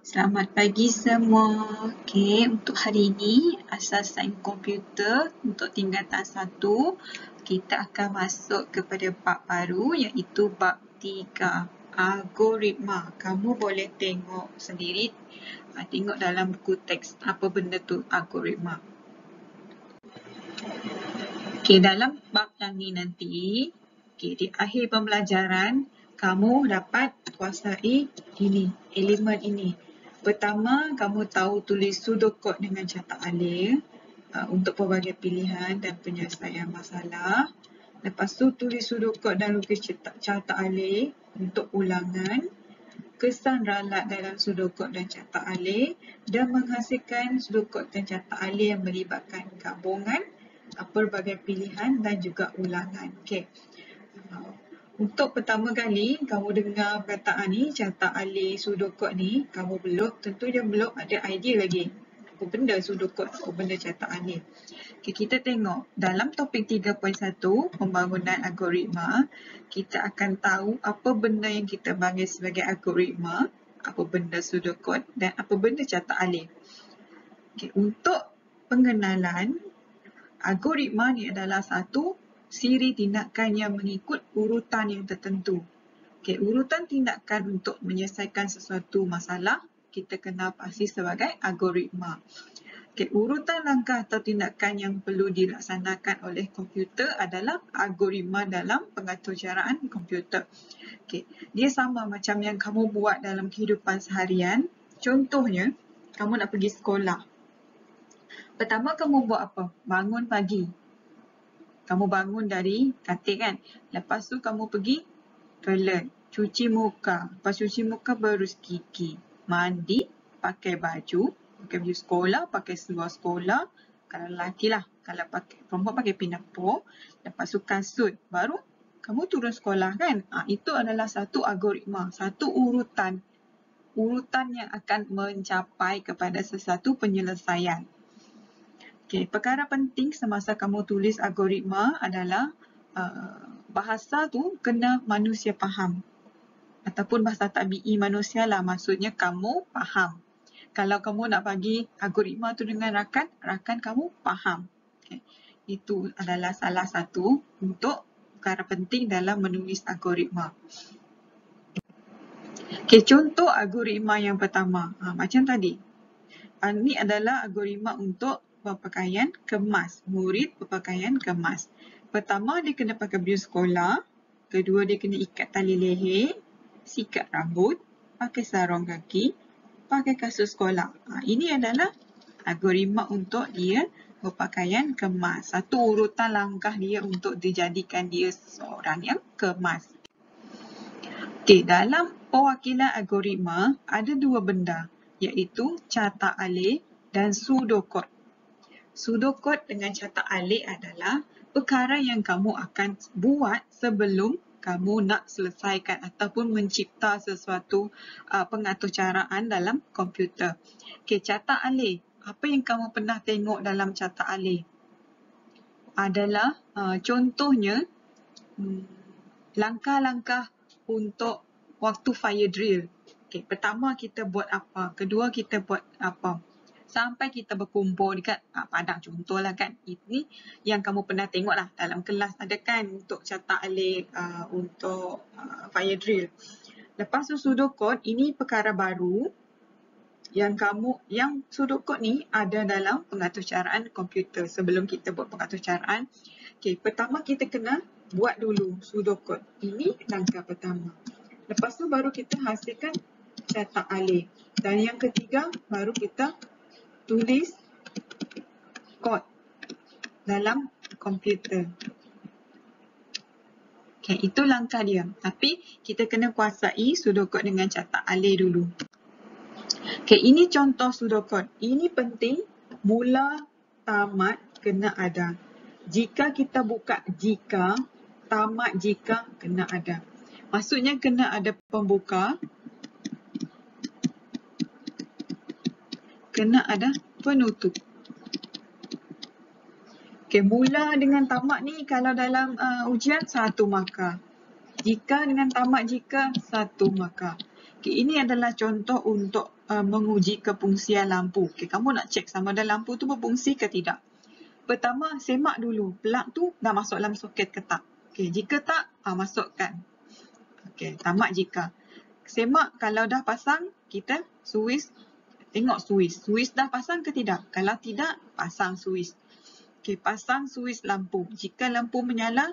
Selamat pagi semua. Okey, untuk hari ini asas sains komputer untuk tingkatan 1 kita akan masuk kepada bab baru iaitu bab 3 algoritma. Kamu boleh tengok sendiri, tengok dalam buku teks apa benda tu algoritma. Okey, dalam bab yang ni nanti, di akhir pembelajaran kamu dapat kuasai ini, elemen ini. Pertama, kamu tahu tulis pseudocode dengan cetak alih untuk pelbagai pilihan dan penyelesaian masalah. Lepas tu tulis pseudocode dan lukis cetak alih untuk ulangan. Kesan ralat dalam pseudocode dan cetak alih dan menghasilkan pseudocode dan cetak alih yang melibatkan gabungan pelbagai pilihan dan juga ulangan. Okey. Untuk pertama kali kamu dengar perkataan ni, cetak alih pseudocode ni, kamu tentunya belum ada idea lagi. Apa benda pseudocode, apa benda cetak alih. Okay, kita tengok dalam topik 3.1 pembangunan algoritma, kita akan tahu apa benda yang kita panggil sebagai algoritma, apa benda pseudocode dan apa benda cetak alih. Okay, untuk pengenalan, algoritma ni adalah satu siri tindakan yang mengikut urutan yang tertentu. Okay, urutan tindakan untuk menyelesaikan sesuatu masalah kita kenal pasti sebagai algoritma. Okay, urutan langkah atau tindakan yang perlu dilaksanakan oleh komputer adalah algoritma dalam pengaturjaraan komputer. Okay, dia sama macam yang kamu buat dalam kehidupan seharian. Contohnya, kamu nak pergi sekolah. Pertama kamu buat apa? Bangun pagi. Kamu bangun dari katil kan? Lepas tu kamu pergi toilet, cuci muka. Lepas cuci muka baru gigi, mandi, pakai baju sekolah, pakai seluar sekolah. Kalau lelaki lah, kalau perempuan pakai pinafore. Lepas tu kasut, baru kamu turun sekolah kan? Itu adalah satu algoritma, satu urutan. Urutan yang akan mencapai kepada sesuatu penyelesaian. Okay, perkara penting semasa kamu tulis algoritma adalah bahasa tu kena manusia faham. Ataupun bahasa tabi'i manusia lah, maksudnya kamu faham. Kalau kamu nak bagi algoritma tu dengan rakan kamu faham. Okay. Itu adalah salah satu untuk perkara penting dalam menulis algoritma. Okay, contoh algoritma yang pertama. Macam tadi. Ini adalah algoritma untuk berpakaian kemas. Murid berpakaian kemas. Pertama, dia kena pakai baju sekolah. Kedua, dia kena ikat tali leher, sikat rambut, pakai sarung kaki, pakai kasut sekolah. Ini adalah algoritma untuk dia berpakaian kemas. Satu urutan langkah dia untuk dijadikan dia seorang yang kemas. Okey, dalam perwakilan algoritma ada dua benda, iaitu cetak alih dan pseudocode. Pseudocode dengan cetak alih adalah perkara yang kamu akan buat sebelum kamu nak selesaikan ataupun mencipta sesuatu pengaturcaraan dalam komputer. Okey, cetak alih. Apa yang kamu pernah tengok dalam cetak alih? Adalah contohnya langkah-langkah untuk waktu fire drill. Okey, pertama kita buat apa? Kedua kita buat apa? Sampai kita berkumpul dekat padang contohlah kan. Ini yang kamu pernah tengok lah dalam kelas ada kan untuk cetak alih untuk fire drill. Lepas tu pseudocode, ini perkara baru yang pseudocode ni ada dalam pengaturcaraan komputer. Sebelum kita buat pengaturcaraan, okey, pertama kita kena buat dulu pseudocode. Ini langkah pertama. Lepas tu baru kita hasilkan cetak alih. Dan yang ketiga baru kita tulis kod dalam komputer. Okay, itu langkah dia. Tapi kita kena kuasai pseudocode dengan cetak alih dulu. Okay, ini contoh pseudocode. Ini penting, mula, tamat kena ada. Jika kita buka jika, tamat jika kena ada. Maksudnya kena ada pembuka, kena ada penutup. Okey, mula dengan tamat ni kalau dalam ujian 1 markah. Jika dengan tamat jika 1 markah. Okay, ini adalah contoh untuk menguji kefungsian lampu. Okay, kamu nak cek sama ada lampu tu berfungsi ke tidak. Pertama, semak dulu plug tu dah masuk dalam soket ke tak. Okay, jika tak, masukkan. Okay, tamat jika. Semak kalau dah pasang, kita switch, tengok switch. Switch dah pasang ke tidak? Kalau tidak, pasang switch. Okay, pasang switch lampu. Jika lampu menyala,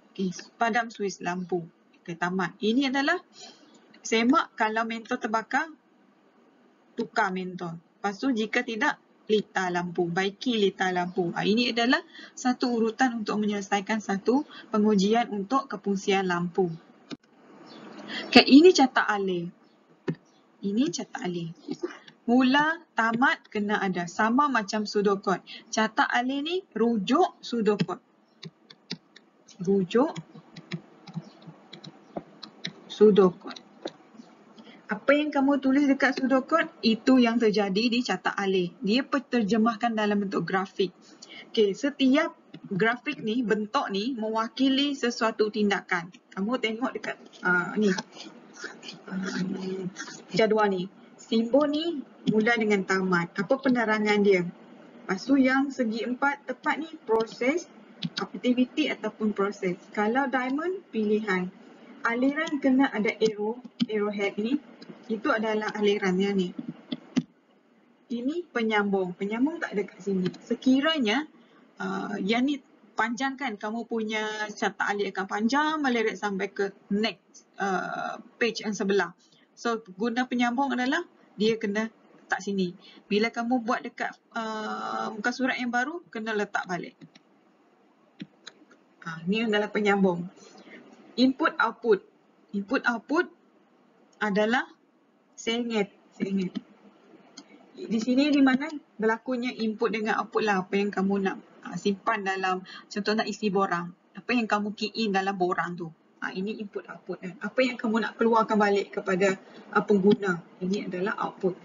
okay, padam switch lampu. Okay, tamat. Ini adalah semak kalau mentol terbakar, tukar mentol. Lepas tu jika tidak, litar lampu, baiki litar lampu. Ini adalah satu urutan untuk menyelesaikan satu pengujian untuk kefungsian lampu. Okay, ini catat alih. Ini catat alih. Mula, tamat kena ada. Sama macam pseudocode. Catat alih ni rujuk pseudocode. Rujuk pseudocode. Apa yang kamu tulis dekat pseudocode, itu yang terjadi di catat alih. Dia terjemahkan dalam bentuk grafik. Okay, setiap grafik ni, bentuk ni mewakili sesuatu tindakan. Kamu tengok dekat ni. Jadual ni. Simbol ni mula dengan tamat. Apa penerangan dia? Lepas tu yang segi empat tepat ni proses, aktiviti ataupun proses. Kalau diamond, pilihan. Aliran kena ada arrowhead ni. Itu adalah alirannya ni. Ini penyambung. Penyambung tak ada kat sini. Sekiranya yang ni panjangkan, kamu punya catat alih akan panjang melirik sampai ke next page yang sebelah. So guna penyambung adalah dia kena letak sini. Bila kamu buat dekat muka surat yang baru, kena letak balik. Ni adalah penyambung. Input output. Input output adalah sengit. Di sini di mana berlakunya input dengan output lah, apa yang kamu nak simpan dalam, contoh nak isi borang. Apa yang kamu key in dalam borang tu. Ini input output kan. Apa yang kamu nak keluarkan balik kepada pengguna. Ini adalah output.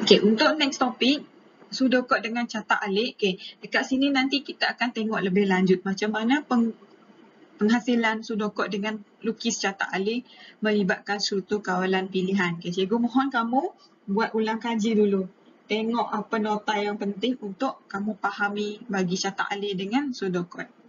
Okay, untuk next topik, pseudocode dengan catat alih. Okay, dekat sini nanti kita akan tengok lebih lanjut macam mana penghasilan pseudocode dengan lukis catat alih melibatkan struktur kawalan pilihan. Okay, cikgu mohon kamu buat ulang kaji dulu. Tengok apa nota yang penting untuk kamu fahami bagi catat alih dengan pseudocode.